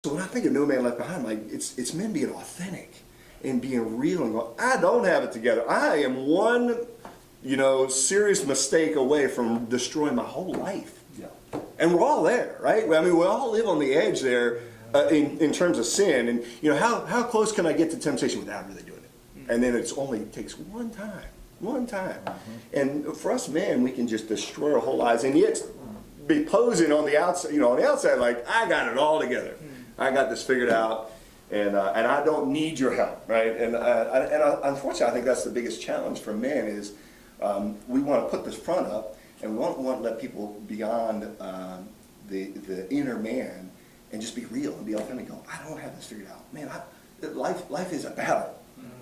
So when I think of No Man Left Behind, like it's men being authentic and being real and going, I don't have it together. I am one, serious mistake away from destroying my whole life. Yeah. And we're all there, right? I mean, we all live on the edge there in terms of sin. And how close can I get to temptation without really doing it? And then it takes one time. And for us men, we can just destroy our whole lives, and yet be posing on the outside, like I got it all together. I got this figured out, and I don't need your help, right? And unfortunately, I think that's the biggest challenge for men is we want to put this front up, and we want to let people beyond the inner man and just be real and be authentic. Go, I don't have this figured out, man. Life is a battle,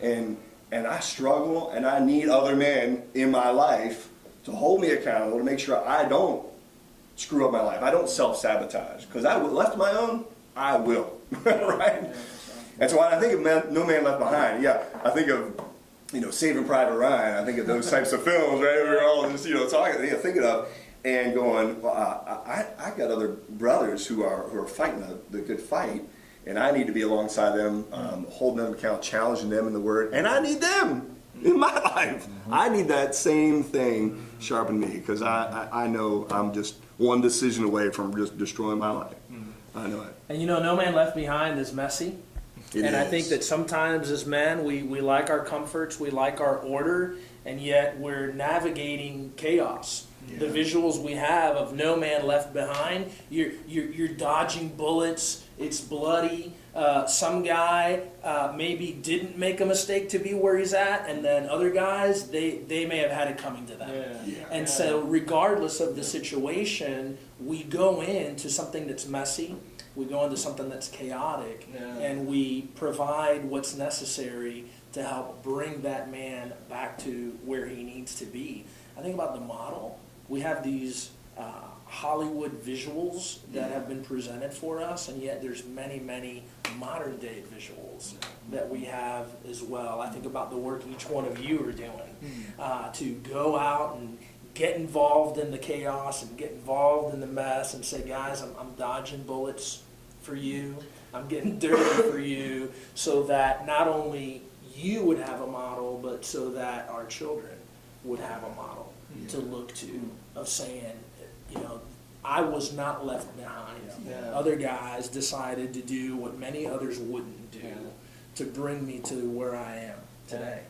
and I struggle, and I need other men in my life to hold me accountable to make sure I don't screw up my life. I don't self-sabotage, because left to my own, I will, right? And so when I think of No Man Left Behind, yeah, I think of, Saving Private Ryan. I think of those types of films, right? We're all just, talking, thinking of, and going, well, I got other brothers who are fighting the good fight, and I need to be alongside them, holding them accountable, challenging them in the Word, and I need them in my life. I need that same thing sharpen me, because I know I'm just one decision away from just destroying my life. I know it. And No Man Left Behind is messy. I think that sometimes as men, we like our comforts, we like our order, and yet we're navigating chaos. Yeah. The visuals we have of No Man Left Behind, you're dodging bullets, it's bloody. Some guy maybe didn't make a mistake to be where he's at, and then other guys, they may have had it coming to them. Yeah. Yeah. And so regardless of the situation, we go into something that's messy, we go into something that's chaotic, and we provide what's necessary to help bring that man back to where he needs to be. I think about the model. We have these Hollywood visuals that have been presented for us, and yet there's many, many modern day visuals that we have as well. I think about the work each one of you are doing to go out and get involved in the chaos and get involved in the mess and say, guys, I'm dodging bullets for you, I'm getting dirty for you, so that not only you would have a model, but so that our children would have a model to look to, of saying, I was not left behind. Yeah. Other guys decided to do what many others wouldn't do to bring me to where I am today.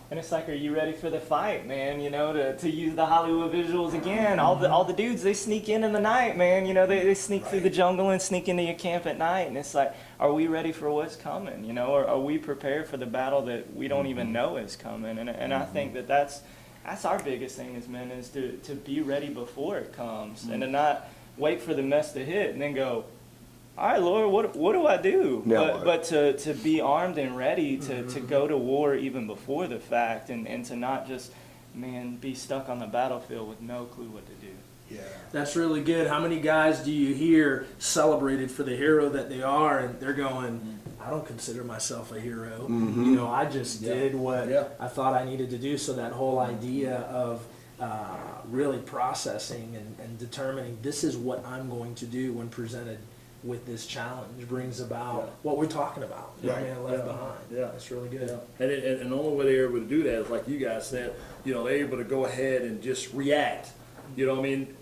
And it's like, are you ready for the fight, man? To use the Hollywood visuals again. All the dudes, they sneak in the night, man. They sneak through the jungle and sneak into your camp at night. And it's like, are we ready for what's coming? Or are we prepared for the battle that we don't even know is coming? And I think that's our biggest thing as men, is to be ready before it comes, and to not wait for the mess to hit and then go, all right, Lord, what do I do? But to be armed and ready to go to war even before the fact, and to not just, be stuck on the battlefield with no clue what to do. Yeah, that's really good. How many guys do you hear celebrated for the hero that they are, and they're going, I don't consider myself a hero. I just did what I thought I needed to do. So that whole idea of really processing and determining this is what I'm going to do when presented with this challenge brings about what we're talking about. No Man Left Behind. Yeah, that's really good. Yeah. And the only way they're able to do that is, like you guys said, they're able to go ahead and just react.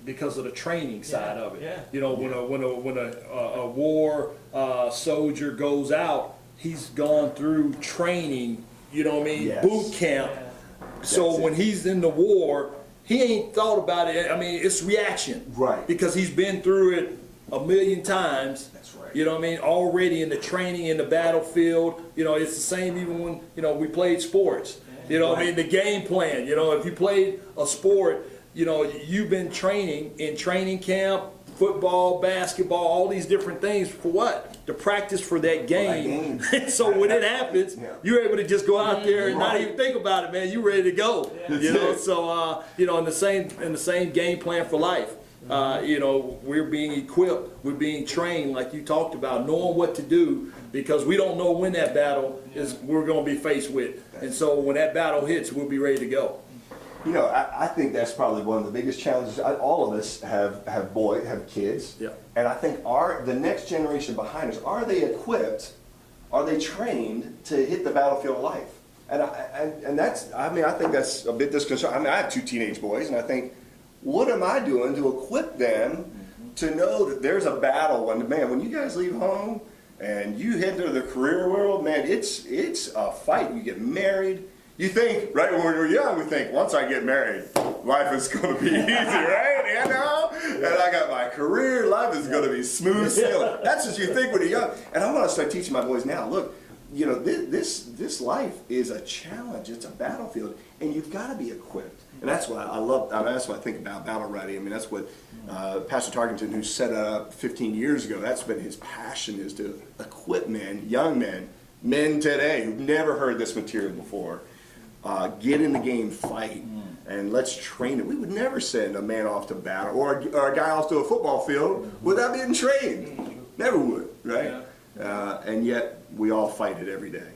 Because of the training side of it. Yeah. When a war soldier goes out, he's gone through training, boot camp. So when he's in the war, he ain't thought about it. It's reaction. Right. Because he's been through it a million times. That's right. Already in the training, in the battlefield. It's the same even when, we played sports. The game plan. If you played a sport, you've been training in training camp, football, basketball, all these different things for what? To practice for that game. So when it happens, you're able to just go out there and not even think about it, man. You're ready to go. So in the same game plan for life. We're being equipped, we're being trained, like you talked about, knowing what to do, because we don't know when that battle we're going to be faced with. And so when that battle hits, we'll be ready to go. You know, I think that's probably one of the biggest challenges. All of us have kids, Yeah. and I think the next generation behind us, are they equipped? Are they trained to hit the battlefield of life? And that's, I mean, I think that's a bit disconcerting. I mean, I have 2 teenage boys, and I think, what am I doing to equip them to know that there's a battle? And man, when you guys leave home and you head into the career world, man, it's a fight. You get married. You think, right, when we're young, we think, once I get married, life is going to be easy, right? You know? And I got my career, life is going to be smooth sailing. That's what you think when you're young. And I want to start teaching my boys now, look, you know, this life is a challenge. It's a battlefield, and you've got to be equipped. And that's what I love. That's what I think about battle ready. I mean, that's what Pastor Tarkenton, who set it up 15 years ago, that's been his passion, is to equip men, young men today who've never heard this material before. Get in the game, fight, and let's train it. We would never send a man off to battle or a guy off to a football field without being trained. Never would, right? And yet we all fight it every day.